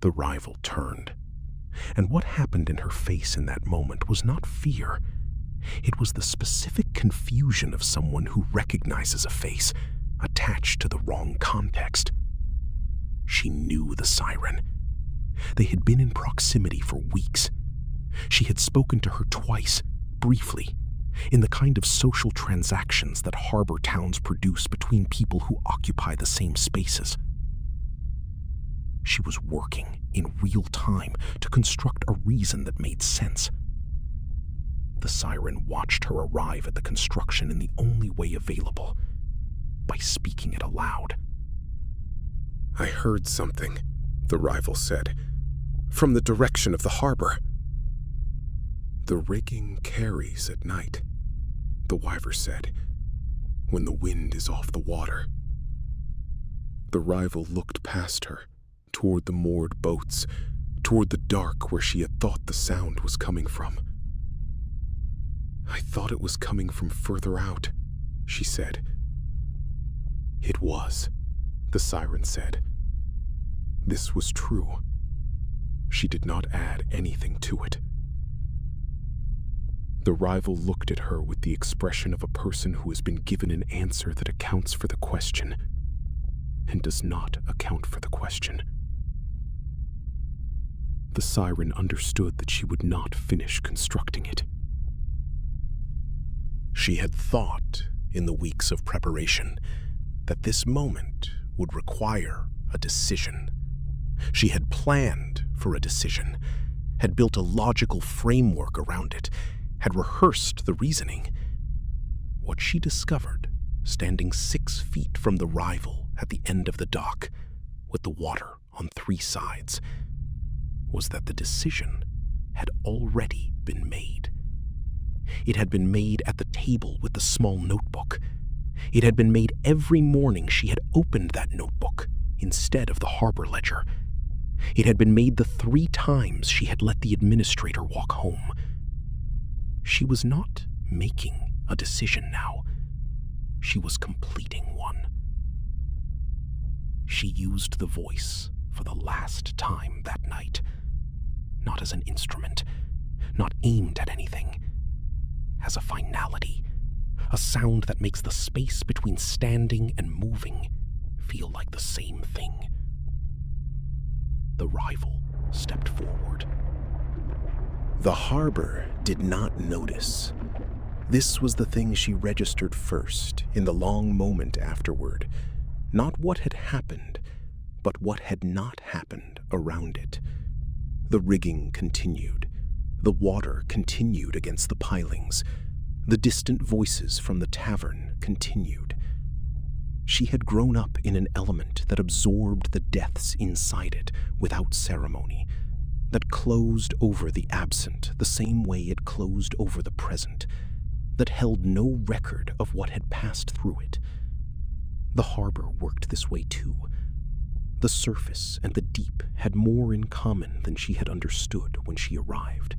The rival turned, and what happened in her face in that moment was not fear. It was the specific confusion of someone who recognizes a face attached to the wrong context. She knew the siren. They had been in proximity for weeks. She had spoken to her twice, briefly, in the kind of social transactions that harbor towns produce between people who occupy the same spaces. She was working in real time to construct a reason that made sense. The siren watched her arrive at the construction in the only way available, by speaking it aloud. "I heard something," the rival said, "from the direction of the harbor." "The rigging carries at night," the wyver said, "when the wind is off the water." The rival looked past her, toward the moored boats, toward the dark where she had thought the sound was coming from. "I thought it was coming from further out," she said. "It was," the siren said. This was true. She did not add anything to it. The rival looked at her with the expression of a person who has been given an answer that accounts for the question and does not account for the question. The siren understood that she would not finish constructing it. She had thought, in the weeks of preparation, that this moment would require a decision. She had planned for a decision, had built a logical framework around it, had rehearsed the reasoning. What she discovered, standing 6 feet from the rival at the end of the dock, with the water on 3 sides, was that the decision had already been made. It had been made at the table with the small notebook. It had been made every morning she had opened that notebook instead of the harbor ledger. It had been made the 3 times she had let the administrator walk home. She was not making a decision now. She was completing one. She used the voice for the last time that night, not as an instrument, not aimed at anything, as a finality, a sound that makes the space between standing and moving feel like the same thing. The rival stepped forward. The harbor did not notice. This was the thing she registered first in the long moment afterward. Not what had happened, but what had not happened around it. The rigging continued. The water continued against the pilings. The distant voices from the tavern continued. She had grown up in an element that absorbed the deaths inside it without ceremony, that closed over the absent the same way it closed over the present, that held no record of what had passed through it. The harbor worked this way too. The surface and the deep had more in common than she had understood when she arrived.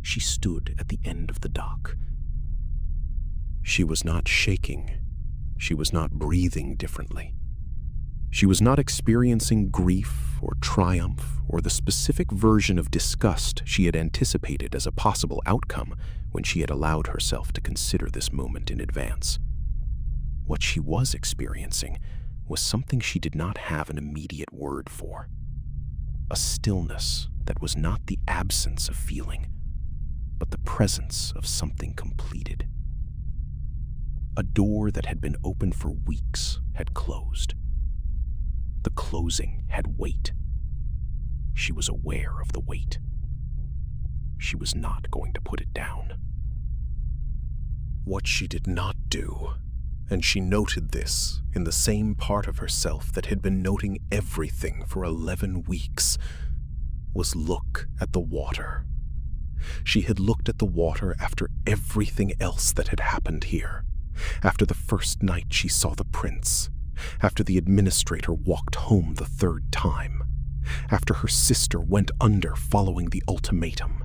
She stood at the end of the dock. She was not shaking. She was not breathing differently. She was not experiencing grief or triumph or the specific version of disgust she had anticipated as a possible outcome when she had allowed herself to consider this moment in advance. What she was experiencing was something she did not have an immediate word for. A stillness that was not the absence of feeling, but the presence of something completed. A door that had been open for weeks had closed. The closing had weight. She was aware of the weight. She was not going to put it down. What she did not do, and she noted this in the same part of herself that had been noting everything for 11 weeks, was look at the water. She had looked at the water after everything else that had happened here, after the first night she saw the prince, after the administrator walked home the 3rd time, after her sister went under following the ultimatum.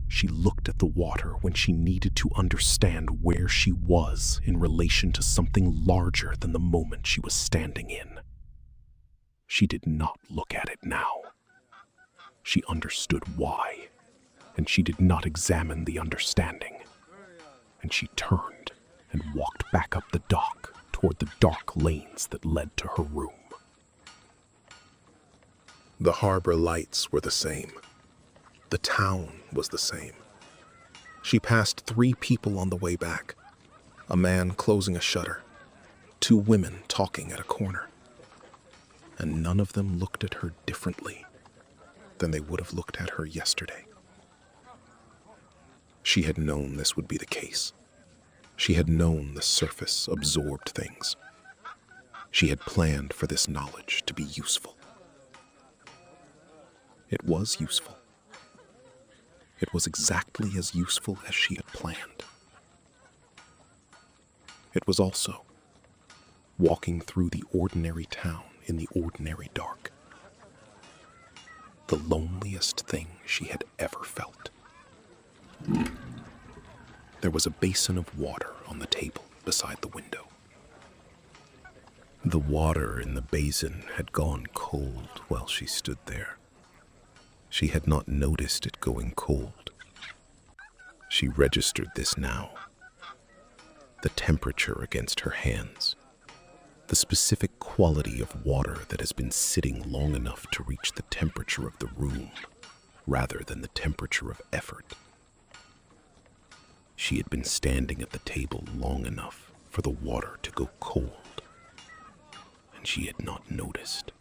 She looked at the water when she needed to understand where she was in relation to something larger than the moment she was standing in. She did not look at it now. She understood why, and she did not examine the understanding. And she turned and walked back up the dock toward the dark lanes that led to her room. The harbor lights were the same. The town was the same. She passed 3 people on the way back. A man closing a shutter. 2 women talking at a corner. And none of them looked at her differently than they would have looked at her yesterday. She had known this would be the case. She had known the surface absorbed things. She had planned for this knowledge to be useful. It was useful. It was exactly as useful as she had planned. It was also walking through the ordinary town in the ordinary dark. The loneliest thing she had ever felt. There was a basin of water on the table beside the window. The water in the basin had gone cold while she stood there. She had not noticed it going cold. She registered this now. The temperature against her hands. The specific quality of water that has been sitting long enough to reach the temperature of the room, rather than the temperature of effort. She had been standing at the table long enough for the water to go cold, and she had not noticed.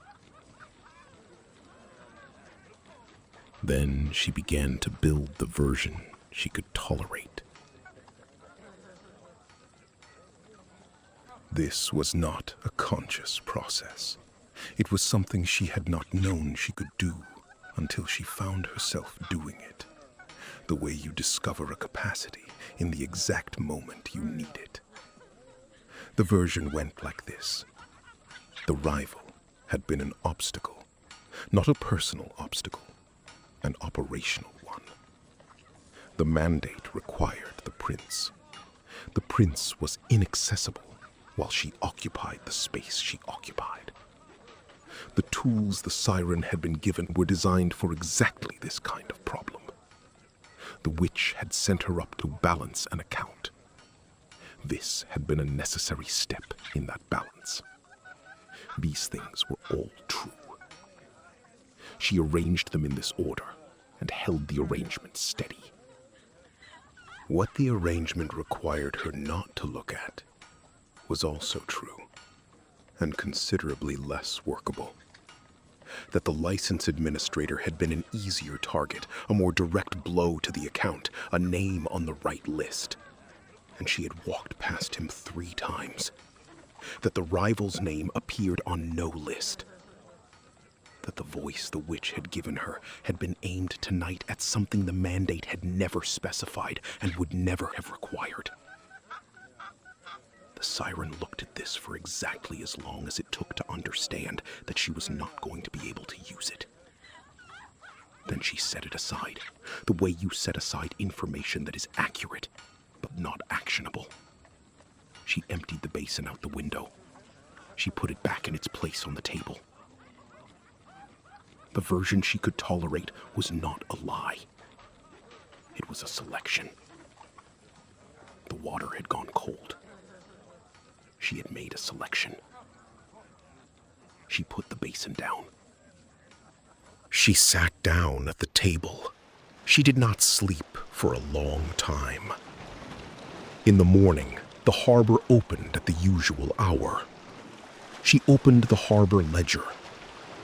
Then she began to build the version she could tolerate. This was not a conscious process. It was something she had not known she could do until she found herself doing it. The way you discover a capacity in the exact moment you need it. The version went like this. The rival had been an obstacle, not a personal obstacle, an operational one. The mandate required the prince. The prince was inaccessible while she occupied the space she occupied. The tools the siren had been given were designed for exactly this kind of problem. The witch had sent her up to balance an account. This had been a necessary step in that balance. These things were all true. She arranged them in this order and held the arrangement steady. What the arrangement required her not to look at was also true, and considerably less workable. That the license administrator had been an easier target, a more direct blow to the account, a name on the right list. And she had walked past him 3 times. That the rival's name appeared on no list. That the voice the witch had given her had been aimed tonight at something the mandate had never specified and would never have required. The siren looked at this for exactly as long as it took to understand that she was not going to be able to use it. Then she set it aside, the way you set aside information that is accurate, but not actionable. She emptied the basin out the window. She put it back in its place on the table. The version she could tolerate was not a lie. It was a selection. The water had gone cold. She had made a selection. She put the basin down. She sat down at the table. She did not sleep for a long time. In the morning, the harbor opened at the usual hour. She opened the harbor ledger.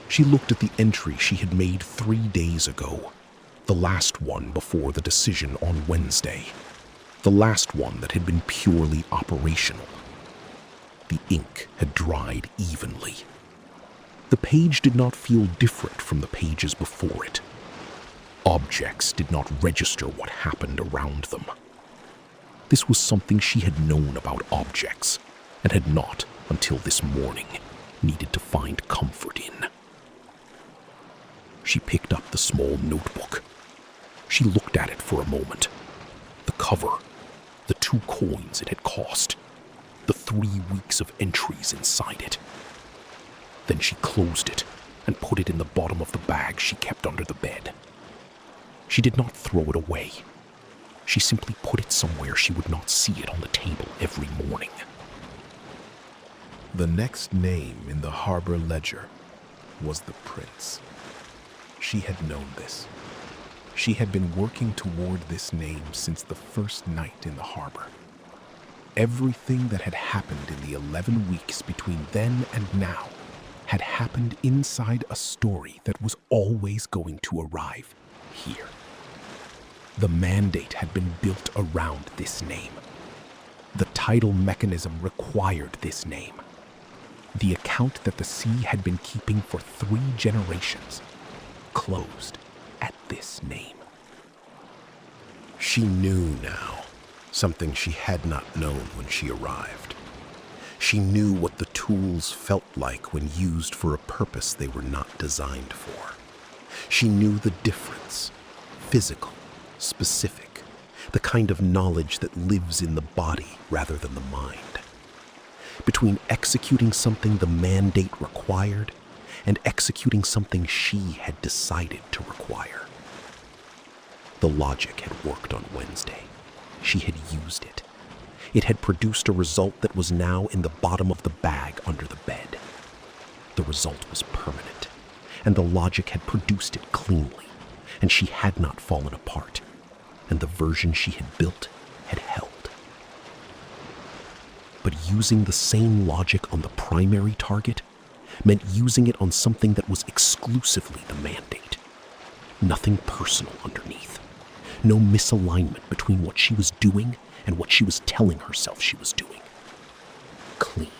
She looked at the entry she had made 3 days ago, the last one before the decision on Wednesday, the last one that had been purely operational. The ink had dried evenly. The page did not feel different from the pages before it. Objects did not register what happened around them. This was something she had known about objects, and had not, until this morning, needed to find comfort in. She picked up the small notebook. She looked at it for a moment. The cover, the 2 coins it had cost, the 3 weeks of entries inside it. Then she closed it and put it in the bottom of the bag she kept under the bed. She did not throw it away. She simply put it somewhere she would not see it on the table every morning. The next name in the harbor ledger was the Prince. She had known this. She had been working toward this name since the first night in the harbor. Everything that had happened in the 11 weeks between then and now had happened inside a story that was always going to arrive here. The mandate had been built around this name. The title mechanism required this name. The account that the sea had been keeping for 3 generations closed at this name. She knew now, something she had not known when she arrived. She knew what the tools felt like when used for a purpose they were not designed for. She knew the difference, physical, specific, the kind of knowledge that lives in the body rather than the mind. Between executing something the mandate required and executing something she had decided to require. The logic had worked on Wednesday. She had used it. It had produced a result that was now in the bottom of the bag under the bed. The result was permanent, and the logic had produced it cleanly, and she had not fallen apart, and the version she had built had held. But using the same logic on the primary target meant using it on something that was exclusively the mandate. Nothing personal underneath. No misalignment between what she was doing and what she was telling herself she was doing. Clean.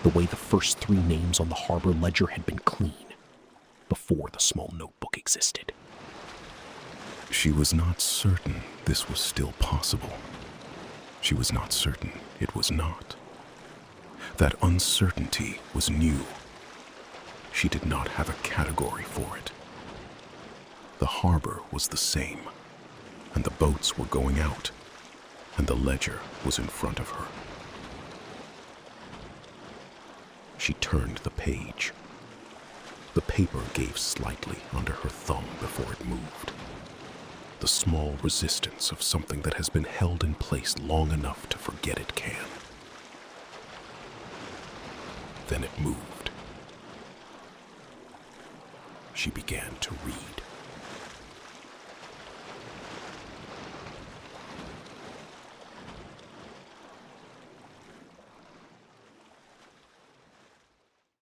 The way the first 3 names on the harbor ledger had been clean before the small notebook existed. She was not certain this was still possible. She was not certain it was not. That uncertainty was new. She did not have a category for it. The harbor was the same, and the boats were going out, and the ledger was in front of her. She turned the page. The paper gave slightly under her thumb before it moved. The small resistance of something that has been held in place long enough to forget it can. Then it moved. She began to read.